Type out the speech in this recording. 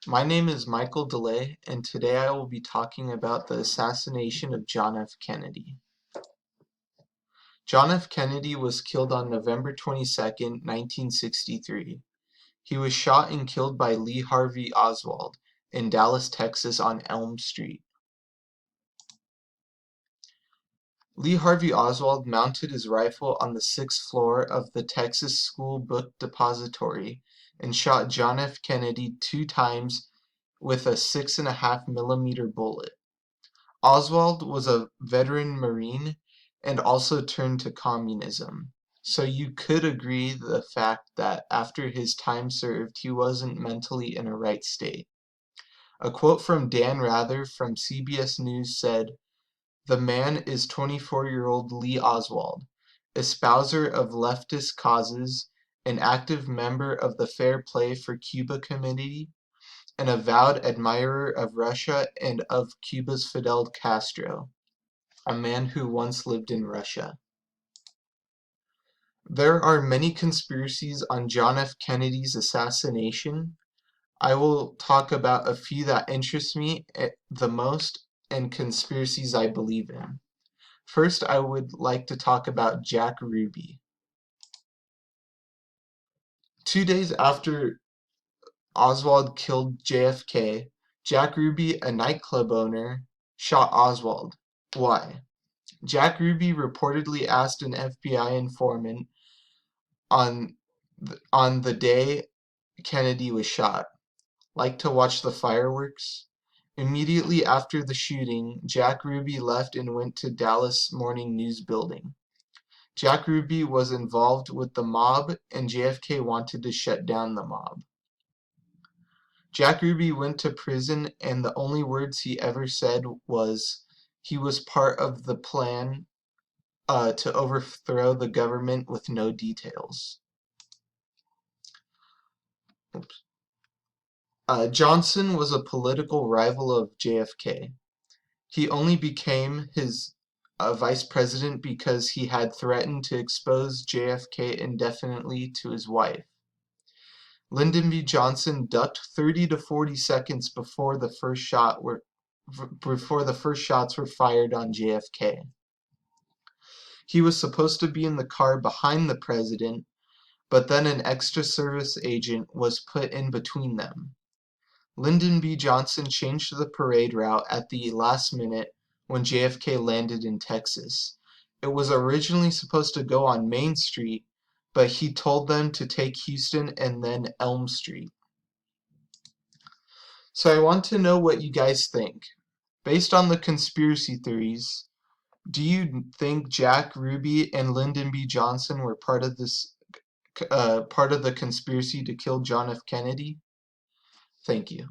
My name is Michael DeLay, and today I will be talking about the assassination of John F. Kennedy. John F. Kennedy was killed on November 22nd, 1963. He was shot and killed by Lee Harvey Oswald in Dallas, Texas on Elm Street. Lee Harvey Oswald mounted his rifle on the sixth floor of the Texas School Book Depository and shot John F. Kennedy 2 times with a 6.5 millimeter bullet. Oswald was a veteran Marine and also turned to communism, so you could agree the fact that after his time served he wasn't mentally in a right state. A quote from Dan Rather from CBS News said, "The man is 24-year-old Lee Oswald, espouser of leftist causes, an active member of the Fair Play for Cuba Committee, an avowed admirer of Russia and of Cuba's Fidel Castro, a man who once lived in Russia." There are many conspiracies on John F. Kennedy's assassination. I will talk about a few that interest me the most and conspiracies I believe in. First, I would like to talk about Jack Ruby. 2 days after Oswald killed JFK, Jack Ruby, a nightclub owner, shot Oswald. Why? Jack Ruby reportedly asked an FBI informant on the day Kennedy was shot, "Like to watch the fireworks?" Immediately after the shooting, Jack Ruby left and went to Dallas Morning News building. Jack Ruby was involved with the mob, and JFK wanted to shut down the mob. Jack Ruby went to prison, and the only words he ever said was he was part of the plan to overthrow the government with no details. Oops. Johnson was a political rival of JFK. He only became his vice president because he had threatened to expose JFK indefinitely to his wife. Lyndon B. Johnson ducked 30 to 40 seconds before the first shots were fired on JFK. He was supposed to be in the car behind the president, but then an extra service agent was put in between them. Lyndon B. Johnson changed the parade route at the last minute when JFK landed in Texas. It was originally supposed to go on Main Street, but he told them to take Houston and then Elm Street. So I want to know what you guys think. Based on the conspiracy theories, do you think Jack Ruby and Lyndon B. Johnson were part of the conspiracy to kill John F. Kennedy? Thank you.